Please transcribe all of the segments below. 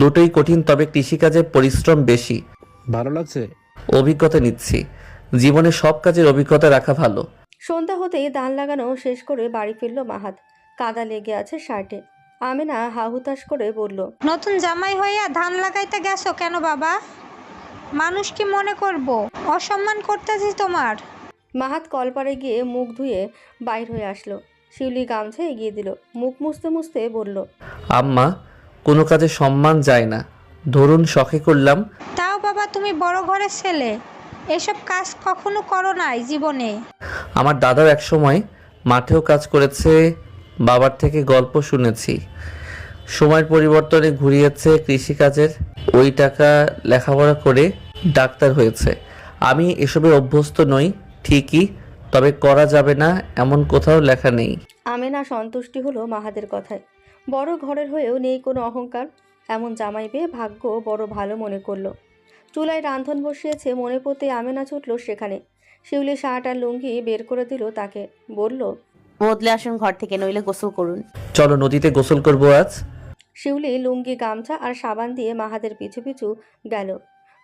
দুটোই কঠিন, তবে কৃষিকাজে পরিশ্রম বেশি। ভালো লাগছে? অভিজ্ঞতা নিচ্ছি, জীবনে সব কাজের অভিজ্ঞতা রাখা ভালো। সন্ধ্যা হতেই ধান লাগানো শেষ করে বাড়ি ফিরল মাহাত। কাদা লেগে আছে শার্টে। আমেনা হাহুতাশ করে বলল, নতুন জামাই হইয়া ধান লাগাইতে গেছো কেন বাবা? মানুষ কি মনে করব? অসম্মান করতেছি তোমার। মাহাত কলপারে গিয়ে মুখ ধুয়ে বাইর হয়ে আসলো। শিউলি গামছা এগিয়ে দিল, মুখ মুছতে মুছতে বলল, আম্মা, কোনো কাজে সম্মান যায় না, ধরুন শখে করলাম। তাও বাবা তুমি বড় ঘরের ছেলে, এসব কাজ কখনো করো নাই জীবনে। আমার দাদাও একসময় মাঠেও কাজ করেছে, বাবার থেকে গল্প শুনেছি। সময়ের পরিবর্তনে ঘুরিয়েছে কৃষিকাজের, ওই টাকা লেখাপড়া করে ডাক্তার হয়েছে। আমি এসবে অভ্যস্ত নই ঠিকই, তবে করা যাবে না এমন কোথাও লেখা নেই। আমেনা সন্তুষ্টি হলো মাহাদের কথায়। বড় ঘরের হয়েও নেই কোনো অহংকার। এমন জামাই পেয়ে ভাগ্য বড় ভালো মনে করলো। চুলায় রান্ধন বসিয়েছে মনে পড়তে আমেনা ছুটল সেখানে। শিউলি শার্ট আর লুঙ্গি বের করে দিল তাকে, বলল, বদলে আসুন ঘর থেকে, নইলে গোসল করুন। চলো নদীতে গোসল করবো আজ। শিউলি লুঙ্গি গামছা আর সাবান দিয়ে মাহাদের পিছু পিছু গেল।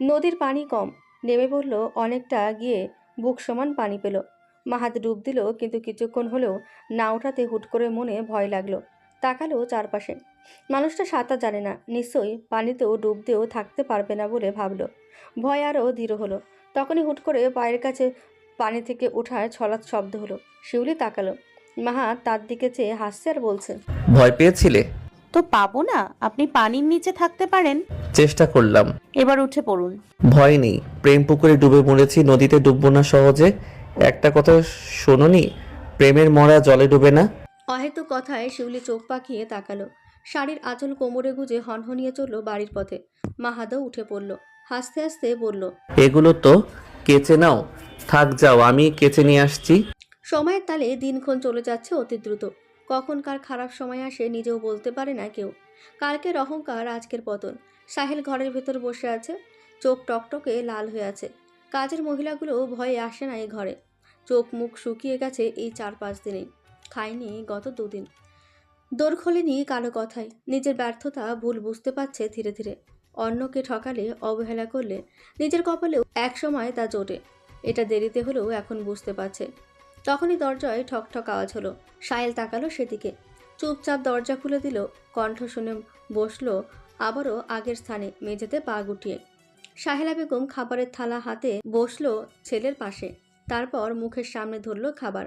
নদীর পানি কম, নেমে পড়ল অনেকটা, গিয়ে বুক সমান পানি পেল। মাহাদ ডুব দিল, কিন্তু কিছুক্ষণ হলেও না ওঠাতে হুট করে মনে ভয় লাগলো। তাকালো চারপাশে। মানুষটা সাঁতার জানে না, নিশ্চয়ই পানিতেও ডুব দিয়েও থাকতে পারবে না বলে ভাবলো। ভয় আরও দৃঢ় হলো। তখনই হুট করে পায়ের কাছে পানি থেকে ওঠার ছলাৎ শব্দ হলো। শিউলি তাকালো। মাহাদ তার দিকে চেয়ে হাসছে আর বলছে, ভয় পেয়েছিলে? তো পাবো না, আপনি পানির নিচে থাকতে পারেন। চেষ্টা করলাম। এবার উঠে পড়ুন। ভয় নেই, প্রেম পুকুরে ডুবে মরেছি, নদীতে ডুববো না সহজে। একটা কথা শোনোনি, প্রেমের মরা জলে ডুবে না। অহেতুক কথায় শিউলি চোখ পাকিয়ে তাকালো। শাড়ির আঁচল কোমরে গুজে হনহনিয়ে চলল বাড়ির পথে। মাহাদও উঠে পড়ল, হাসতে হাসতে বলল, এগুলো তো কেচে নাও। থাক যাও, আমি কেচে নিয়ে আসছি। সময়ের তালে দিনক্ষণ চলে যাচ্ছে অতি দ্রুত। কখন কার খারাপ সময় আসে নিজেও বলতে পারে না কেউ। কালকের অহংকার, আজকের পতন। সাহিল ঘরের ভেতর বসে আছে, চোখ টকটকে লাল হয়ে আছে। কাজের মহিলাগুলো ভয়ে আসে না এই ঘরে। চোখ মুখ শুকিয়ে গেছে এই 4-5 দিনেই। খায়নি গত 2 দিন। দোর খোলেনি কালো কথায়। নিজের ব্যর্থতা ভুল বুঝতে পারছে ধীরে ধীরে। অন্যকে ঠকালে, অবহেলা করলে নিজের কপালেও একসময় তা জোটে। এটা দেরিতে হলেও এখন বুঝতে পারছে। তখনই দরজায় ঠক ঠক আওয়াজ হলো। সাহেল তাকালো সেদিকে। চুপচাপ দরজা খুলে দিল। কণ্ঠ শুনে বসলো আবারও আগের স্থানে, মেঝেতে পা গুটিয়ে। সাহেলা বেগম খাবারের থালা হাতে বসলো ছেলের পাশে। তারপর মুখের সামনে ধরল খাবার।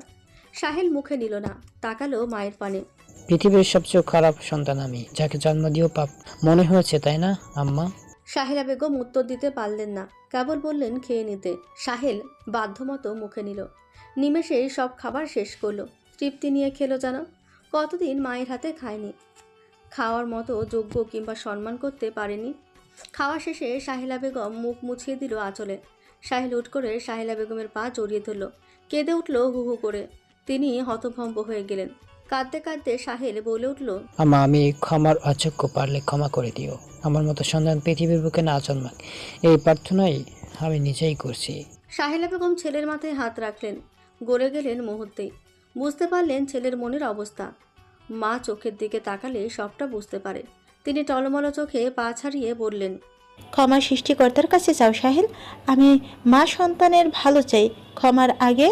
সাহেল মুখে নিল না, তাকালো মায়ের পানে। পৃথিবীর সবচেয়ে খারাপ সন্তান আমি, যাকে জন্ম দিয়েও পাপ মনে হয়েছে, তাই না আম্মা? সাহেলা বেগম উত্তর দিতে পারলেন না, কেবল বললেন খেয়ে নিতে। সাহেল বাধ্যমতো মুখে নিল। নিমেষেই সব খাবার শেষ করলো। তৃপ্তি নিয়ে খেলো যেন। কতদিন মায়ের হাতে খায়নি, খাওয়ার মতো যোগ্য কিংবা সম্মান করতে পারেনি। খাওয়া শেষে সাহেলা বেগম মুখ মুছিয়ে দিল আঁচলে। সাহেল উঠ করে সাহেলা বেগমের পা জড়িয়ে ধরল। কেঁদে উঠল হু হু করে। তিনি হতভম্ব হয়ে গেলেন। কাঁদতে কাঁদতে সাহেল বলে উঠল, আম্মা, আমি ক্ষমার অযোগ্য, পারলে ক্ষমা করে দিও। আমার মতো সন্তান পৃথিবীর বুকে না জন্মাক, এই প্রার্থনাই আমি নিজেই করছি। সাহেলা বেগম ছেলের মাথায় হাত রাখলেন। গড়ে গেলেন মুহূর্তেই। বুঝতে পারলেন ছেলের মনের অবস্থা। মা চোখের দিকে তাকালে সবটা বুঝতে পারে। তিনি টলমল চোখে পা ছাড়িয়ে বললেন, ক্ষমা সৃষ্টিকর্তার কাছে চাও সাহেল। আমি মা সন্তানের ভালো চাই। ক্ষমার আগে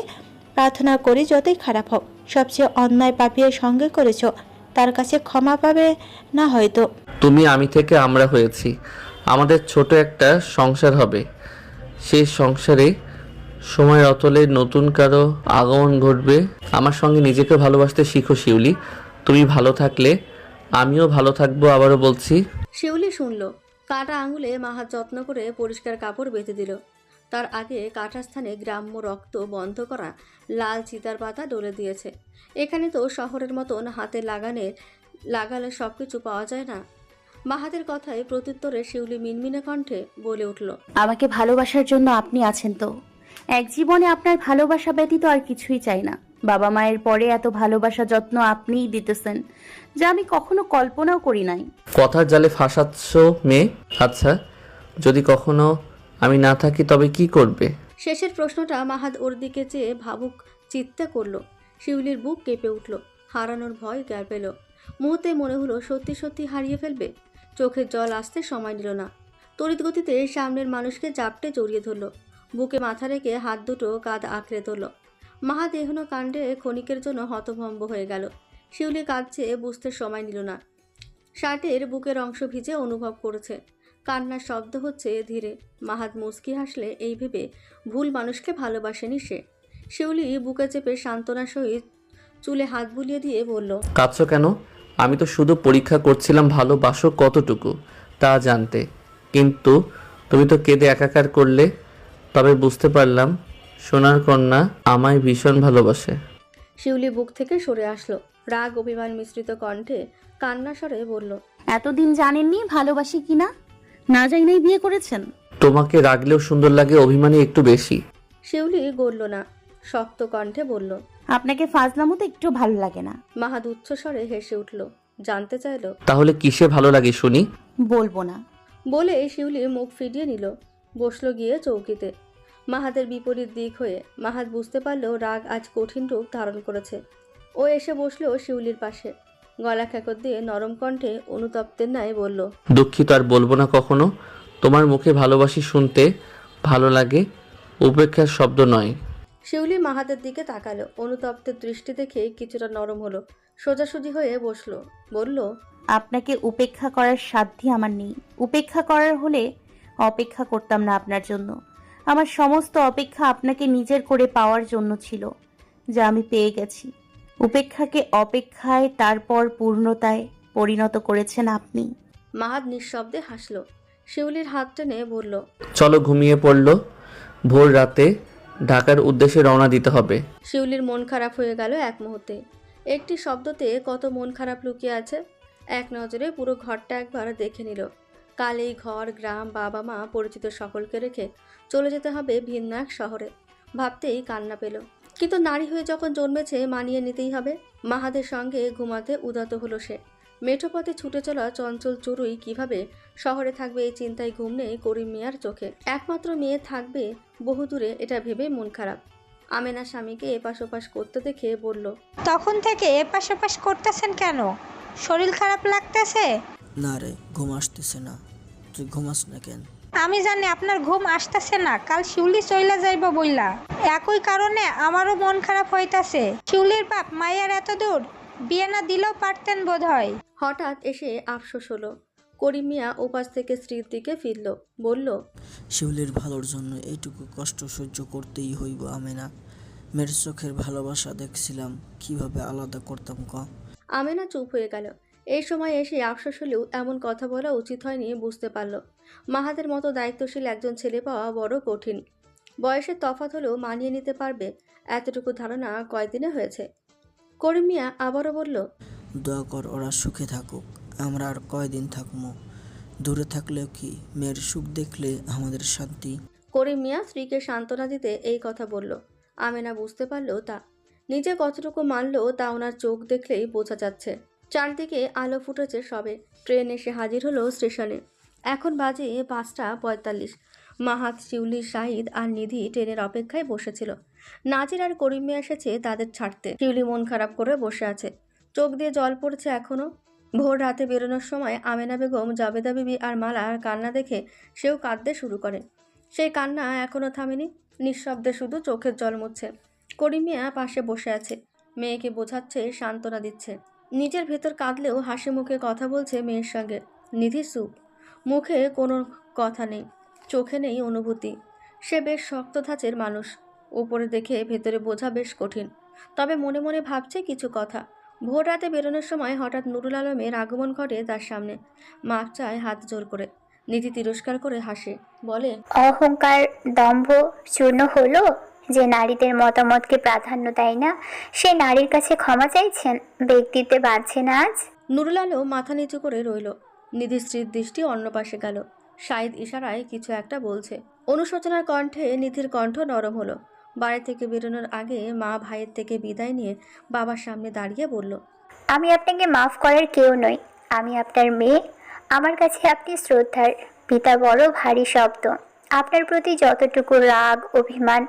প্রার্থনা করি, যতই খারাপ হোক, সবচেয়ে অন্যায় পাপিয়ে সঙ্গে করেছ, তার কাছে ক্ষমা পাবে না হয়তো। তুমি আমি থেকে আমরা হয়েছি, আমাদের ছোট একটা সংসার হবে। সেই সংসারে সময় অতলে নতুন কারো আগমন ঘটবে। আমার সঙ্গে নিজেকে ভালোবাসতে শিখো শিউলি। তুমি ভালো থাকলে আমিও ভালো থাকবো, আবারও বলছি। শিউলি শুনল। কাটা আঙুলে মাহাত যত্ন করে পরিষ্কার কাপড় বেঁধে দিল। তার আগে কাটা স্থানে গ্রাম্য রক্ত বন্ধ করা লাল চিতার পাতা ডলে দিয়েছে। এখানে তো শহরের মতন হাতে লাগালে সব কিছু পাওয়া যায় না। মাহাতের কথায় প্রত্যুত্তরে শিউলি মিনমিনে কণ্ঠে বলে উঠল, আমাকে ভালোবাসার জন্য আপনি আছেন তো। এক জীবনে আপনার ভালোবাসা ব্যতীত আর কিছুই চাই না। বাবা মায়ের পরে এত ভালোবাসা যত্ন আপনিই দিতেছেন, যা আমি কখনো কল্পনাও করি নাই। কথার জালে ফাঁসাচ্ছ মেয়ে। আচ্ছা, যদি কখনো আমি না থাকি তবে কি করবে? শেষের প্রশ্নটা মাহাত ওর দিকে চেয়ে ভাবুক চিত্তে করল। শিউলির বুক কেঁপে উঠল। হারানোর ভয় গ্যার পেল। মুহূর্তে মনে হলো সত্যি সত্যি হারিয়ে ফেলবে। চোখের জল আসতে সময় নিল না। তড়িৎ গতিতে সামনের মানুষকে জাপটে জড়িয়ে ধরল। বুকে মাথা রেখে হাত দুটো কাঁধ আঁকড়ে ধরল। মাহাদ এহন কাণ্ডে ক্ষণিকের জন্য হতভম্ব হয়ে গেল। শিউলি কাঁদছে বুঝতে সময় নিল না। শার্টের বুকের অংশ ভিজে অনুভব করেছে। কান্নার শব্দ হচ্ছে ধীরে। মাহাদ মুচকি হাসলে এই ভেবে ভুল মানুষকে ভালোবাসেনি সে। শিউলি বুকে চেপে সান্ত্বনার সহিত চুলে হাত বুলিয়ে দিয়ে বলল, কাঁদছো কেন? আমি তো শুধু পরীক্ষা করছিলাম ভালোবাসো কতটুকু তা জানতে, কিন্তু তুমি তো কেঁদে একাকার করলে। তবে বুঝতে পারলাম সোনার কন্যা আমায় ভীষণ ভালোবাসে। শিউলি বুক থেকে সরে আসলো। রাগ অভিমান মিশ্রিত কণ্ঠে কান্না স্বরে বলল, এতদিন জানেননি ভালোবাসি কিনা? না জানাই বিয়ে করেছেন? তোমাকে রাগলেও সুন্দর লাগে, অভিমানী একটু বেশি। শিউলি গড়ল না, শক্ত কণ্ঠে বলল। আপনাকে ফাজলামো তো একটু ভালো লাগে না। মাহাদ উচ্চ স্বরে হেসে উঠল। জানতে চাইল, তাহলে কিসে ভালো লাগে শুনি? বলবো না। বলে শিউলি মুখ ফিরিয়ে নিল। বসলো গিয়ে চৌকিতে। মাহাদের বিপরীত দিক হয়ে। মাহাদ বুঝতে পারল রাগ আজ কঠিন রূপ ধারণ করেছে। ও এসে বসলো শিউলির পাশে। গলা খেকর দিয়ে নরম কণ্ঠে অনুতপ্তের ন্যায় বলল, দুঃখিত, আর বলবো না কখনো। তোমার মুখে ভালোবাসি শুনতে ভালো লাগে, উপেক্ষার শব্দ নয়। শিউলি মাহাদের দিকে তাকালো। অনুতপ্তের দৃষ্টি দেখে কিছুটা নরম হলো। সোজাসুজি হয়ে বসলো। বলল, আপনাকে উপেক্ষা করার সাধ্যই আমার নেই। উপেক্ষা করার হলে অপেক্ষা করতাম না আপনার জন্য। আমার সমস্ত অপেক্ষা আপনাকে নিজের করে পাওয়ার জন্য ছিল, যা আমি পেয়ে গেছি। উপেক্ষাকে অপেক্ষায়, তারপর পূর্ণতায় পরিণত করেছেন আপনি। মাহাদ নিঃশব্দে হাসলো। শিউলির হাত টেনে বলল, চলো, ঘুমিয়ে পড়লো। ভোর রাতে ঢাকার উদ্দেশ্যে রওনা দিতে হবে। শিউলির মন খারাপ হয়ে গেল এক মুহূর্তে। একটি শব্দতে কত মন খারাপ লুকিয়ে আছে। এক নজরে পুরো ঘরটা একবার দেখে নিল। কাল এই ঘর, গ্রাম, বাবা মা, পরিচিত সকলকে রেখে চলে যেতে হবে ভিন্ন এক শহরে। ভাবতেই কান্না পেল। কিন্তু নারী হয়ে যখন জন্মেছে মানিয়ে নিতেই হবে। মাহাদের সঙ্গে ঘুমাতে উদাত হলো সে। মেঠোপথে ছুটে চলা চঞ্চল চড়ুই কিভাবে শহরে থাকবে এই চিন্তায় ঘুম নেই করিম মিয়ার চোখে। একমাত্র মেয়ে থাকবে বহুদূরে, এটা ভেবে মন খারাপ। আমেনা স্বামীকে এপাশ ওপাশ করতে দেখে বলল, তখন থেকে এপাশ ওপাশ করতেছেন কেন? শরীর খারাপ লাগতেছে? না রে, ঘুম আসতেছে না। তুই ঘুমাস না কেন? আমি জানি আপনার ঘুম আসতেছে না। কাল শিউলি চইলা যাইব বইলা, একই কারণে আমারও মন খারাপ হইতাছে। শিউলির বাপ মাইয়ার এত দূর বিয়ে না দিলেও পারতেন বোধ হয়। হঠাৎ এসে আফসোস হলো। করিম মিয়া ওপাশ থেকে স্ত্রীর দিকে ফিরল। বলল, শিউলির ভালোর জন্য এইটুকু কষ্ট সহ্য করতেই হইব আমেনা। মেয়ের চোখের ভালোবাসা দেখছিলাম, কিভাবে আলাদা করতাম ক? আমেনা চুপ হয়ে গেল। এই সময় এসে আফসোস হলেও এমন কথা বলা উচিত হয়নি বুঝতে পারল। মাহাদের মতো দায়িত্বশীল একজন ছেলে পাওয়া বড় কঠিন। বয়সের তফাৎ হলেও মানিয়ে নিতে পারবে এতটুকু ধারণা কয়দিনে হয়েছে। করিম মিয়া আবারও বলল, দোয়া কর ওরা সুখে থাকুক। আমরা আর কয়দিন থাকবো? দূরে থাকলেও কি মেয়ের সুখ দেখলে আমাদের শান্তি। করিম মিয়া স্ত্রীকে সান্ত্বনা দিতে এই কথা বলল। আমেনা বুঝতে পারল তা। নিজে কতটুকু মানল তা ওনার চোখ দেখলেই বোঝা যাচ্ছে। চারদিকে আলো ফুটেছে সবে। ট্রেন এসে হাজির হলো স্টেশনে। এখন বাজে 5:45। মাহাত, শিউলি, শাহিদ আর নিধি ট্রেনের অপেক্ষায় বসেছিল। নাজির আর করিম মিয়া এসেছে তাদের ছাড়তে। শিউলি মন খারাপ করে বসে আছে। চোখ দিয়ে জল পড়ছে এখনো। ভোর রাতে বেরোনোর সময় আমেনা বেগম, জাবেদা বিবি আর মালার কান্না দেখে সেও কাঁদতে শুরু করে। সেই কান্না এখনো থামেনি। নিঃশব্দে শুধু চোখের জল মুছছে। করিম মিয়া পাশে বসে আছে। মেয়েকে বোঝাচ্ছে, সান্ত্বনা দিচ্ছে। নিজের ভেতর কাঁদলেও হাসি মুখে কথা বলছে মেয়ের সঙ্গে। নিধি চুপ। মুখে কোনো কথা নেই, চোখে নেই অনুভূতি। সে বেশ শক্ত ধাঁচের মানুষ। উপরে দেখে ভেতরে বোঝা বেশ কঠিন। তবে মনে মনে ভাবছে কিছু কথা। ভোর রাতে বেরোনোর সময় হঠাৎ নুরুল আলমের আগমন ঘটে তার সামনে। মাপ চায় হাত জোর করে। নিধি তিরস্কার করে হাসে, বলে, অহংকার দম্ভ চূর্ণ হলো। যে নারীদের মতামতকে প্রাধান্য দেয় না, সে নারীর কাছে ক্ষমা চাইছেন, ব্যক্তিত্বে বাড়ছে না আজ। নুরুল আলম মাথা নিচু করে রইল। নিধি স্ত্রীর দৃষ্টি অন্য পাশে গেল। শাহিদ ইশারায় কিছু একটা বলছে। অনুশোচনার কণ্ঠে নিধির কণ্ঠ নরম হলো। বাড়ি থেকে বেরোনোর আগে মা ভাইয়ের থেকে বিদায় নিয়ে বাবার সামনে দাঁড়িয়ে বলল, আমি আপনাকে মাফ করার কেউ নই। আমি আপনার মেয়ে। আমার কাছে আপনি শ্রদ্ধার। পিতা বড় ভারী শব্দ। আপনার প্রতি যতটুকু রাগ, অভিমান,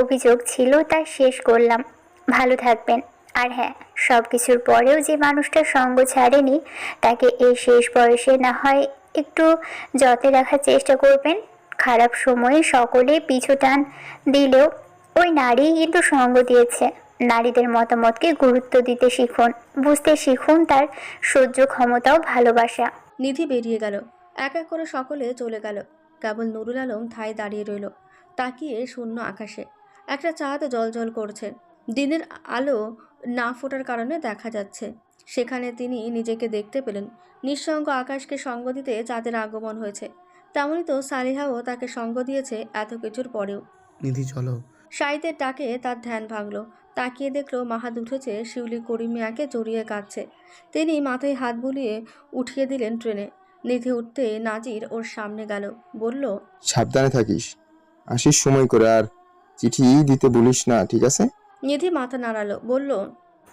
অভিযোগ ছিল তা শেষ করলাম। ভালো থাকবেন। আর হ্যাঁ, সব কিছুর পরেও যে মানুষটা সঙ্গ ছাড়েনি তাকে এই শেষ বয়সে না হয় একটু যত্নে রাখার চেষ্টা করবেন। খারাপ সময়ে সকলে পিছু টান দিলেও ওই নারী কিন্তু সঙ্গ দিয়েছে। নারীদের মতামতকে গুরুত্ব দিতে শিখুন, বুঝতে শিখুন তার সহ্য ক্ষমতাও ভালোবাসা। নিধি বেরিয়ে গেল। এক এক করে সকলে চলে গেল। কেবল নুরুল আলম ঠায় দাঁড়িয়ে রইল, তাকিয়ে শূন্য আকাশে। একটা চাঁদ জলজল করছে, দিনের আলো না ফোটার কারণে দেখা যাচ্ছে। সেখানে তিনি নিজেকে দেখতে পেলেন। নিঃসঙ্গ আকাশকে সঙ্গ দিতে চাঁদের আগমন হয়েছে। তেমনই তো সালিহাও তাকে সঙ্গ দিয়েছে এত কিছুর পরেও। নিধি চলো। শাহিদের ডাকে তার ধ্যান ভাঙল। তাকিয়ে দেখলো মাহাদ উঠেছে, শিউলি করিম মিয়াকে জড়িয়ে কাঁদছে। তিনি মাথায় হাত বুলিয়ে উঠিয়ে দিলেন ট্রেনে। নিধি উঠতে নাজির ওর সামনে গেল, বলল, সাবধানে থাকিস, আসিস সময় করে, আর চিঠি দিতে বলিস না, ঠিক আছে? নিধি মাথা নাড়ালো, বলল,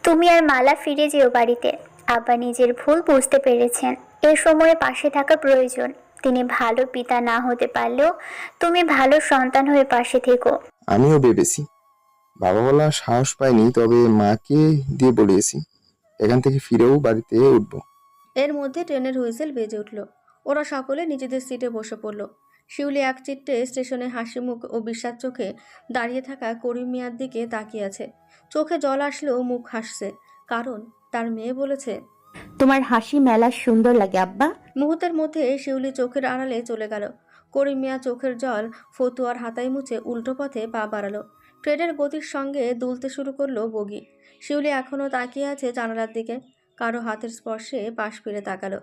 তুমি আর মালা ফিরে যেও বাড়িতে। আব্বা নিজের ভুল বুঝতে পেরেছেন, এ সময়ে পাশে থাকা প্রয়োজন। তিনি ভালো পিতা না হতে পারলেও তুমি ভালো সন্তান হয়ে পাশে থেকো। আমিও ভেবেছি, বাবা বলার সাহস পাইনি, তবে মাকে দিয়ে বলিয়েছি এখান থেকে ফিরেও বাড়িতে উঠবো। এর মধ্যে ট্রেনের হুইসেল বেজে উঠল। ওরা সকলে নিজেদের সিটে বসে পড়ল। শিউলি একচিট্টে স্টেশনে হাসি মুখ ও বিশ্বাস চোখে দাঁড়িয়ে থাকা করিম মিয়ার দিকে তাকিয়ে আছে। চোখে জল আসলেও মুখ হাসছে, কারণ তার মেয়ে বলেছে। তোমার হাসি মেলা সুন্দর লাগে আব্বা। মুহূর্তের মধ্যে শিউলি চোখের আড়ালে চলে গেল। করিম মিয়া চোখের জল ফতুয়ার হাতায় মুছে উল্টো পথে পা বাড়ালো। ট্রেনের গতির সঙ্গে দুলতে শুরু করলো বগি। শিউলি এখনও তাকিয়ে আছে জানালার দিকে। কারো হাতের স্পর্শে পাশ ফিরে তাকালো।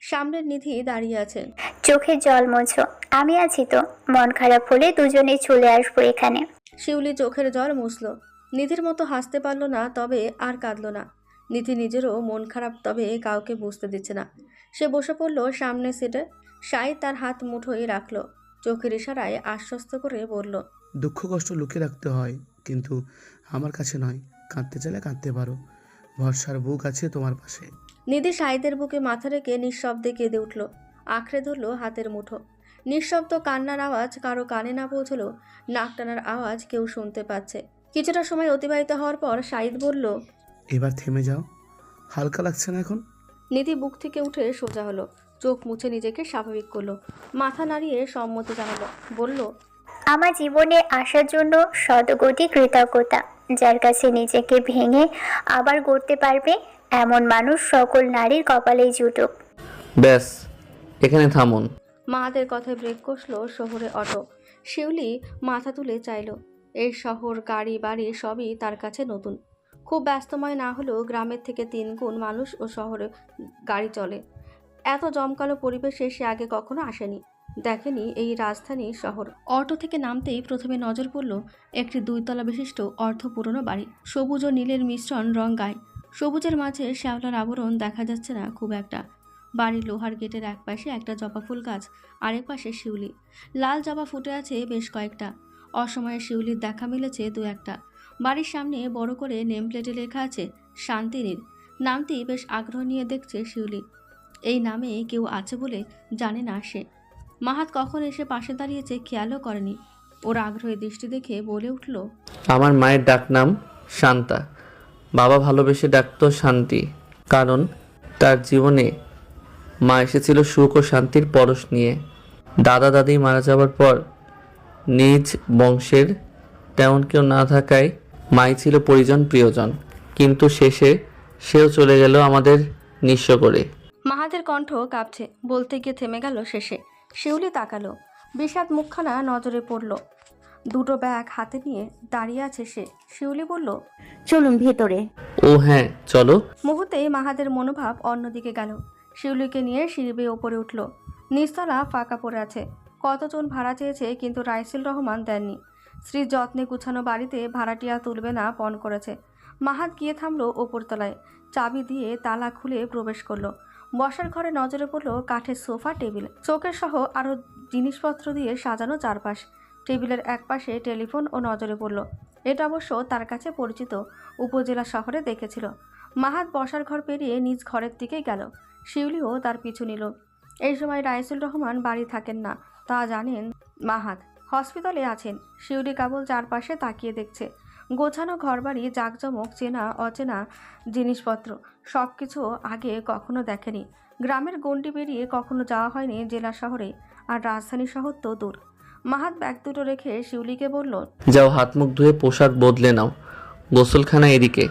সামনের নিধি দাঁড়িয়ে আছে। চোখের জল মোছো, আমি আছি তো। মন খারাপ হলে দুজনে চলে আসবো এখানে। শিউলি চোখের জল মুছল। নিধির মতো হাসতে পারল না, তবে আর কাঁদল না। নিধি নিজেরও মন খারাপ, তবে কাউকে বুঝতে দিচ্ছে না। সে বসে পড়ল সামনের সিটে। শাহিদ তার হাত মুঠোয় রাখলো, চোখের ইশারায় আশ্বস্ত করে বলল, দুঃখ কষ্ট লুকিয়ে রাখতে হয়, কিন্তু আমার কাছে নয়। কাঁদতে চাইলে কাঁদতে পারো, ভরসার বুক আছে তোমার পাশে। নিধি শাহিদের বুকে মাথা রেখে নিঃশব্দে কেঁদে উঠল, আঁকড়ে ধরল হাতের মুঠো। নিঃশব্দ কান্নার আওয়াজ কারো কানে না পৌঁছলো, নাক টানার আওয়াজ কেউ শুনতে পাচ্ছে। কিছুটা সময় অতিবাহিত হওয়ার পর শাহিদ বলল, এবার থেমে যাও, হালকা লাগছে না এখন? নিধি বুক থেকে উঠে সোজা হলো, চোখ মুছে নিজেকে স্বাভাবিক করলো, মাথা নাড়িয়ে সম্মতি জানালো, বলল, আমার জীবনে আসার জন্য শতকোটি কৃতজ্ঞতা। যার কাছে নিজেকে ভেঙে আবার গড়তে পারবে এমন মানুষ সকল নারীর কপালেই জুটুক। ব্যাস, এখানে থামুন। মাহাদের কথায় ব্রেক কষলো শহরে অটো। শিউলি মাথা তুলে চাইল। এই শহর, গাড়ি বাড়ি সবই তার কাছে নতুন। খুব ব্যস্তময় না হলেও গ্রামের থেকে 3 গুণ মানুষ ও শহরে গাড়ি চলে। এত জমকালো পরিবেশে সে আগে কখনো আসেনি, দেখেনি এই রাজধানী শহর। অটো থেকে নামতেই প্রথমে নজর পড়ল একটি 2 তলা বিশিষ্ট অর্ধপুরনো বাড়ি। সবুজ ও নীলের মিশ্রণ রং গায়। সবুজের মাঝে শ্যাওলার আবরণ দেখা যাচ্ছে না খুব একটা। বাড়ির লোহার গেটের এক পাশে একটা জবা ফুল গাছ, আরেক পাশে শিউলি। লাল জবা ফুটে আছে বেশ কয়েকটা। অসময়ে শিউলির দেখা মিলেছে 2-1টা। বাড়ির সামনে বড় করে নেম প্লেটে লেখা আছে শান্তিনীর। নামটি বেশ আগ্রহ নিয়ে দেখছে শিউলি। এই নামে কেউ আছে বলে জানে না সে। মাহাত কখন এসে পাশে দাঁড়িয়েছে খেয়ালও করেনি। ওর আগ্রহী দৃষ্টি দেখে বলে উঠল, আমার মায়ের ডাকনাম শান্তা। বাবা ভালোবেসে ডাকতো শান্তি, কারণ তার জীবনে মা এসেছিল সুখ ও শান্তির পরশ নিয়ে। দাদা দাদি মারা যাবার পর নিজ বংশের তেমন কেউ না থাকায় মাই ছিল পরিজন প্রিয়জন, কিন্তু শেষে সেও চলে গেল আমাদের নিঃস্ব করে। মাহাতের কণ্ঠ কাঁপছে, বলতে গিয়ে থেমে গেল শেষে। শিউলি তাকালো, বিষাদ মুখখানা নজরে পড়ল। 2টো ব্যাগ হাতে নিয়ে দাঁড়িয়ে আছে সে। শিউলি বলল, চলুন ভেতরে। ও হ্যাঁ, চলো। মুহূর্তেই মাহাদের মনোভাব অন্যদিকে গেল। শিউলিকে নিয়ে সিঁড়ি বেয়ে ওপরে উঠল। নিচতলা ফাঁকা পড়ে আছে। কতজন ভাড়া চেয়েছে, কিন্তু রাইসুল রহমান দেননি। স্ত্রীর যত্নে গুছানো বাড়িতে ভাড়াটিয়া তুলবে না পণ করেছে। মাহাত গিয়ে থামলো ওপরতলায়, চাবি দিয়ে তালা খুলে প্রবেশ করলো। বসার ঘরে নজরে পড়লো কাঠের সোফা, টেবিল, চৌকের সহ আরও জিনিসপত্র দিয়ে সাজানো চারপাশ। টেবিলের এক পাশে টেলিফোন ও নজরে পড়ল। এটা অবশ্য তার কাছে পরিচিত, উপজেলা শহরে দেখেছিল। মাহাত বসার ঘর পেরিয়ে নিজ ঘরের দিকে গেল। শিউলিও তার পিছু নিল। এই সময় রাইসুল রহমান বাড়ি থাকেন না, তা জানেন মাহাত। হসপিটালে আছেন। শিউলি কেবল চারপাশে তাকিয়ে দেখছে। গোছানো ঘরবাড়ি, জাঁকজমক, চেনা অচেনা জিনিসপত্র, সব কিছু আগে কখনো দেখেনি। গ্রামের গণ্ডি পেরিয়ে কখনো যাওয়া হয়নি জেলা শহরে, আর রাজধানী শহর তো দূর। মাহাত ব্যাগ দুটো রেখে শিউলিকে বলল, যাও হাত মুখ ধুয়ে পোশাক বদলে নাও, গোসলখানা এদিকে।